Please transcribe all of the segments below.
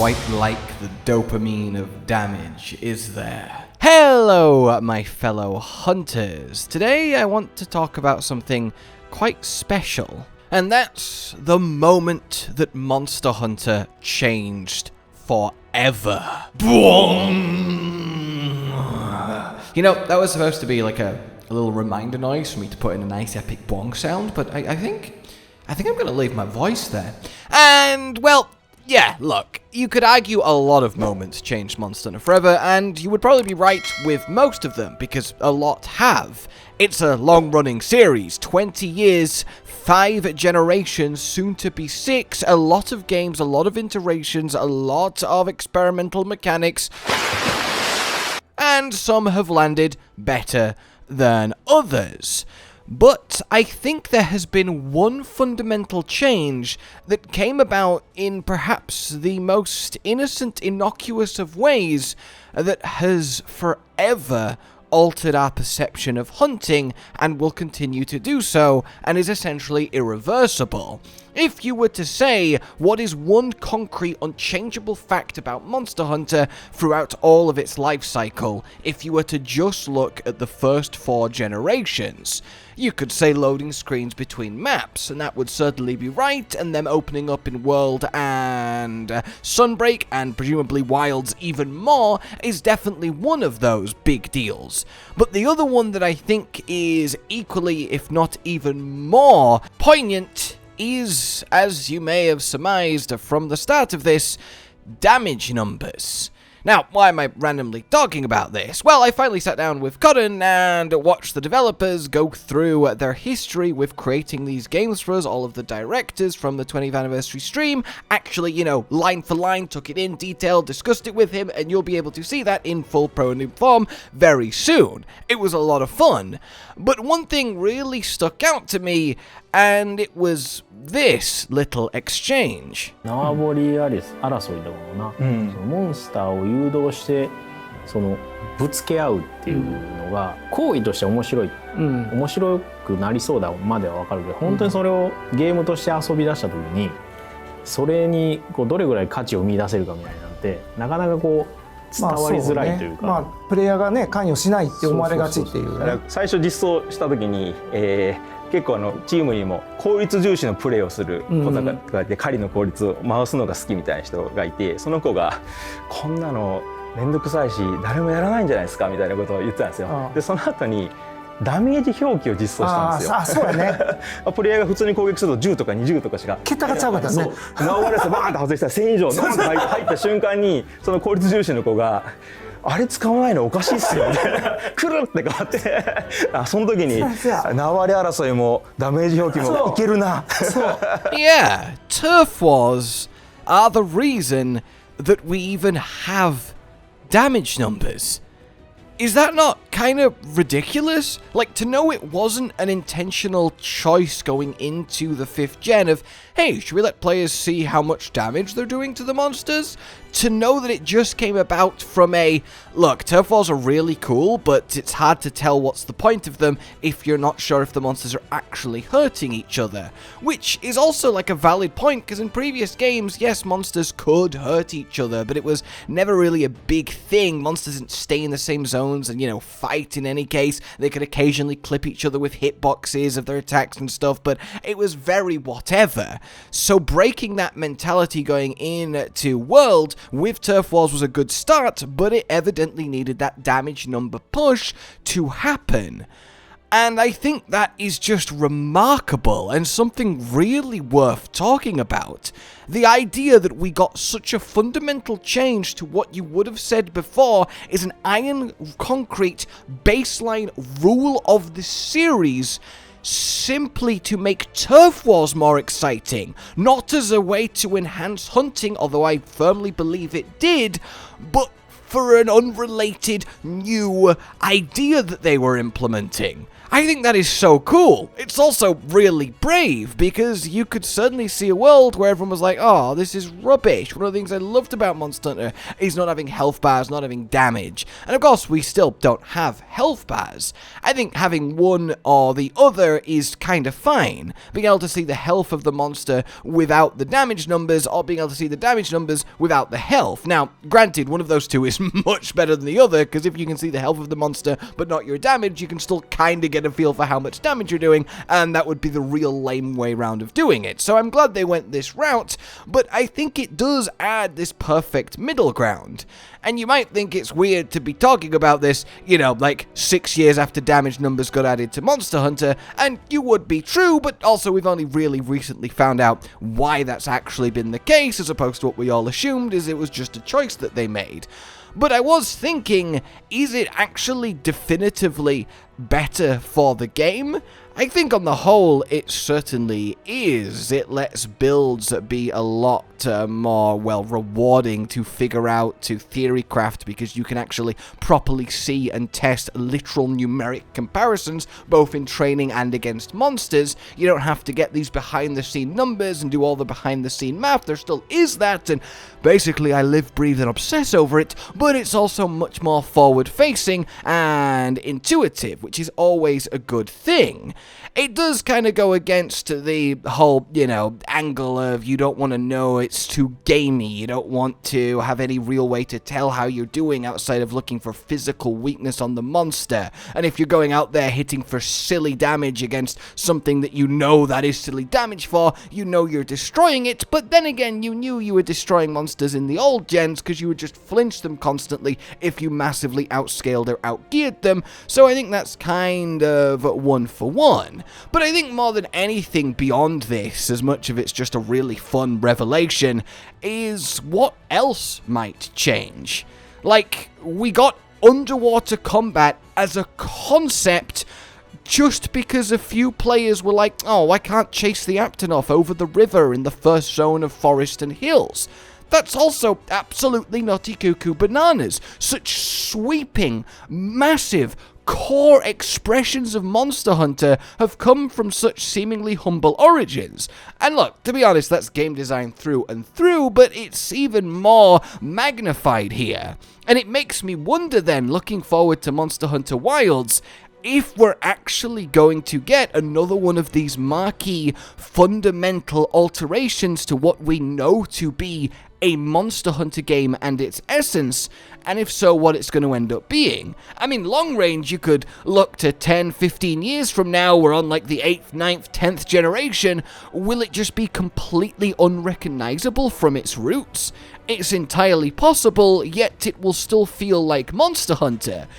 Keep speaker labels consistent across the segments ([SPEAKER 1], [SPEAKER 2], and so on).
[SPEAKER 1] quite like the dopamine of damage, is there? Hello, my fellow hunters. Today I want to talk about something quite special, and that's the moment that Monster Hunter changed forever. You know, that was supposed to be like a little reminder noise for me to put in a nice epic bong sound, but I think I'm gonna leave my voice there. And, well, yeah, look, you could argue a lot of moments changed Monster Hunter forever, and you would probably be right with most of them, because a lot have. It's a long-running series, 20 years, 5 generations, soon to be 6, a lot of games, a lot of iterations, a lot of experimental mechanics, and some have landed better than others. But I think there has been one fundamental change that came about in perhaps the most innocent, innocuous of ways that has forever altered our perception of hunting and will continue to do so, and is essentially irreversible. If you were to say, what is one concrete, unchangeable fact about Monster Hunter throughout all of its life cycle, if you were to just look at the first 4 generations, you could say loading screens between maps, and that would certainly be right, and them opening up in World and Sunbreak, and presumably Wilds even more, is definitely one of those big deals. But the other one that I think is equally, if not even more, poignant is, as you may have surmised from the start of this, damage numbers. Now, why am I randomly talking about this? Well, I finally sat down with Cotton and watched the developers go through their history with creating these games for us, all of the directors from the 20th anniversary stream, actually, you know, line for line, took it in detail, discussed it with him, and you'll be able to see that in full pro and new form very soon. It was a lot of fun. But one thing really stuck out to me, and it was this little exchange.
[SPEAKER 2] 縄張り争いだもんな、そのモンスターを誘導してそのぶつけ合うっていうのが行為として面白い、面白くなりそうだまでは分かるけど、本当にそれをゲームとして遊び出した時にそれにこうどれぐらい価値を見出せるかみたいなんてなかなかこう伝わりづらいというか、
[SPEAKER 3] プレイヤーがね関与しないって思われがちっていうね。
[SPEAKER 4] 最初実装した時に、結構チームにも効率重視のプレーをする子がいて、狩りの効率を回すのが好きみたいな人がいて、その子がこんなのめんどくさいし誰もやらないんじゃないですかみたいなことを言ってたんですよ。でその後にダメージ表記を実装したんですよ。
[SPEAKER 3] そうやね。
[SPEAKER 4] プレイヤーが普通に攻撃すると10とか20とかしか
[SPEAKER 3] 桁が違うからね。
[SPEAKER 4] 縄張りでバーンと外したら1000以上ドンと入った瞬間にその効率重視の子があれ使わないのおかしいっすよみたいなくるって変わってその時に縄張り争いもダメージ表記もいけるな。
[SPEAKER 1] Yeah, turf wars are the reason that we even have damage numbers. Is that not kind of ridiculous? Like, to know it wasn't an intentional choice going into the 5th gen of, hey, should we let players see how much damage they're doing to the monsters? To know that it just came about from a, look, turf wars are really cool, but it's hard to tell what's the point of them if you're not sure if the monsters are actually hurting each other. Which is also like a valid point, because in previous games, yes, monsters could hurt each other, but it was never really a big thing. Monsters didn't stay in the same zones and, you know, fight in any case. They could occasionally clip each other with hitboxes of their attacks and stuff, but it was very whatever. So breaking that mentality going into World with turf wars was a good start, but it evidently needed that damage number push to happen. And I think that is just remarkable and something really worth talking about. The idea that we got such a fundamental change to what you would have said before is an iron concrete baseline rule of the series simply to make turf wars more exciting, not as a way to enhance hunting, although I firmly believe it did, but for an unrelated new idea that they were implementing. I think that is so cool. It's also really brave, because you could certainly see a world where everyone was like, oh, this is rubbish. One of the things I loved about Monster Hunter is not having health bars, not having damage. And of course, we still don't have health bars. I think having one or the other is kind of fine. Being able to see the health of the monster without the damage numbers, or being able to see the damage numbers without the health. Now, granted, one of those two is much better than the other, because if you can see the health of the monster but not your damage, you can still kind of get a feel for how much damage you're doing, and that would be the real lame way round of doing it. So I'm glad they went this route, but I think it does add this perfect middle ground. And you might think it's weird to be talking about this, you know, like 6 years after damage numbers got added to Monster Hunter, and you would be true, but also we've only really recently found out why that's actually been the case, as opposed to what we all assumed is it was just a choice that they made. But I was thinking, is it actually definitively better for the game? I think on the whole, it certainly is. It lets builds be a lot more, well, rewarding to figure out, to theory craft, because you can actually properly see and test literal numeric comparisons, both in training and against monsters. You don't have to get these behind-the-scene numbers and do all the behind-the-scene math. There still is that, and basically I live, breathe, and obsess over it, but it's also much more forward-facing and intuitive, which is always a good thing. It does kind of go against the whole, you know, angle of you don't want to know it's too gamey, you don't want to have any real way to tell how you're doing outside of looking for physical weakness on the monster, and if you're going out there hitting for silly damage against something that you know that is silly damage for, you know you're destroying it, but then again, you knew you were destroying monsters in the old gens because you would just flinch them constantly if you massively outscaled or outgeared them, so I think that's kind of one for one. But I think more than anything beyond this, as much of it's just a really fun revelation, is what else might change. Like, we got underwater combat as a concept just because a few players were like, oh, I can't chase the Aptonoff over the river in the first zone of forest and hills. That's also absolutely nutty cuckoo bananas. Such sweeping, massive, core expressions of Monster Hunter have come from such seemingly humble origins. And look, to be honest, that's game design through and through, but it's even more magnified here. And it makes me wonder then, looking forward to Monster Hunter Wilds, if we're actually going to get another one of these marquee, fundamental alterations to what we know to be a Monster Hunter game and its essence, and if so, what it's going to end up being. I mean, long range, you could look to 10, 15 years from now, we're on like the 8th, 9th, 10th generation, will it just be completely unrecognizable from its roots? It's entirely possible, yet it will still feel like Monster Hunter.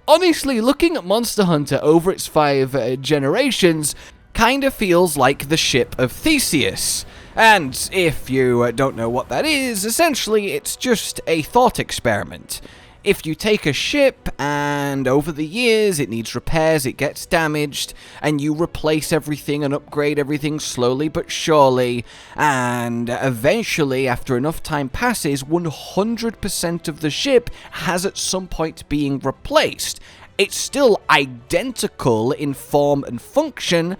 [SPEAKER 1] Honestly, looking at Monster Hunter over its 5 generations kind of feels like the ship of Theseus. And if you don't know what that is, essentially it's just a thought experiment. If you take a ship and over the years it needs repairs, it gets damaged, and you replace everything and upgrade everything slowly but surely, and eventually, after enough time passes, 100% of the ship has at some point being replaced. It's still identical in form and function,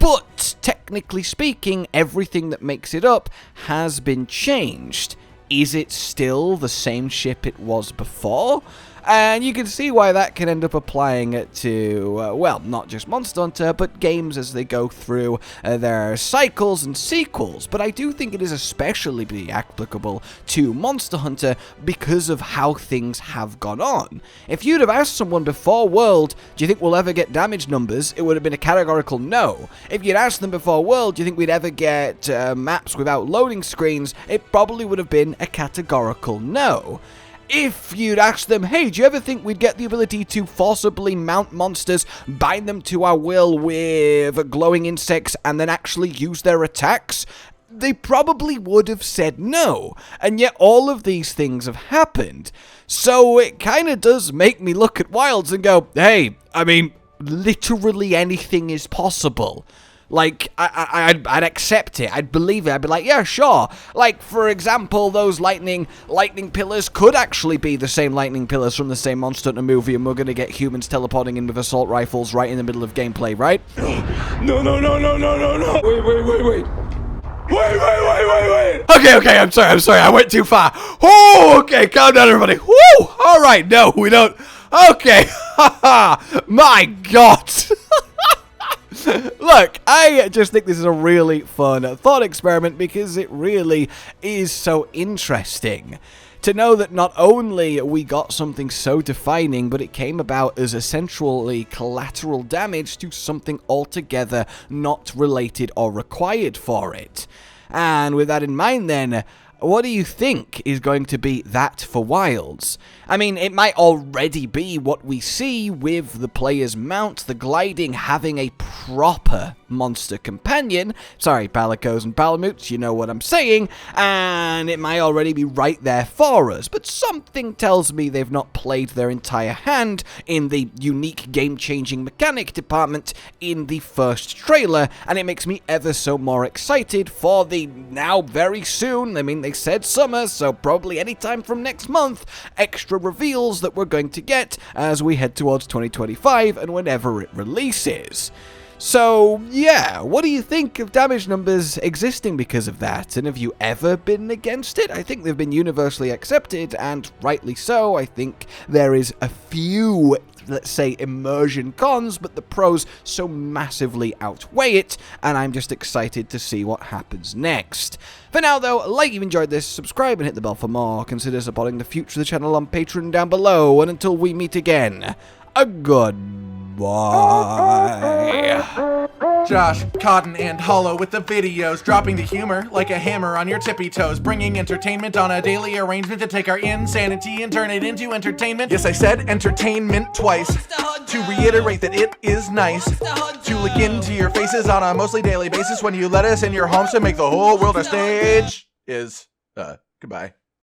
[SPEAKER 1] but technically speaking, everything that makes it up has been changed. Is it still the same ship it was before? And you can see why that can end up applying it to, well, not just Monster Hunter, but games as they go through their cycles and sequels. But I do think it is especially applicable to Monster Hunter because of how things have gone on. If you'd have asked someone before World, do you think we'll ever get damage numbers? It would have been a categorical no. If you'd asked them before World, do you think we'd ever get maps without loading screens? It probably would have been a categorical no. If you'd asked them, hey, do you ever think we'd get the ability to forcibly mount monsters, bind them to our will with glowing insects, and then actually use their attacks? They probably would have said no, and yet all of these things have happened. So it kind of does make me look at Wilds and go, hey, I mean, literally anything is possible. Like, I'd accept it. I'd believe it. I'd be like, yeah, sure. Like, for example, those lightning pillars could actually be the same lightning pillars from the same Monster Hunter movie, and we're going to get humans teleporting in with assault rifles right in the middle of gameplay, right?
[SPEAKER 5] No. Wait. Wait.
[SPEAKER 1] Okay, I'm sorry. I went too far. Oh, okay, calm down, everybody. Woo! All right, no, we don't. Okay. My God. Look, I just think this is a really fun thought experiment because it really is so interesting to know that not only we got something so defining, but it came about as essentially collateral damage to something altogether not related or required for it. And with that in mind then, what do you think is going to be that for Wilds? I mean, it might already be what we see with the player's mount, the gliding, having a proper monster companion. Sorry, Palicos and Palamutes, you know what I'm saying. And it might already be right there for us. But something tells me they've not played their entire hand in the unique game-changing mechanic department in the first trailer. And it makes me ever so more excited for the now very soon, I mean, they said summer, so probably anytime from next month, extra reveals that we're going to get as we head towards 2025 and whenever it releases. So, yeah, what do you think of damage numbers existing because of that? And have you ever been against it? I think they've been universally accepted, and rightly so. I think there is a few, let's say, immersion cons, but the pros so massively outweigh it, and I'm just excited to see what happens next. For now, though, like you've enjoyed this, subscribe and hit the bell for more. Consider supporting the future of the channel on Patreon down below, and until we meet again, a goodbye.
[SPEAKER 5] Josh, Cotton, and Hollow with the videos, dropping the humor like a hammer on your tippy toes, bringing entertainment on a daily arrangement to take our insanity and turn it into entertainment. Yes, I said entertainment twice, to reiterate that it is nice to look into your faces on a mostly daily basis when you let us in your homes to make the whole world a stage. Goodbye.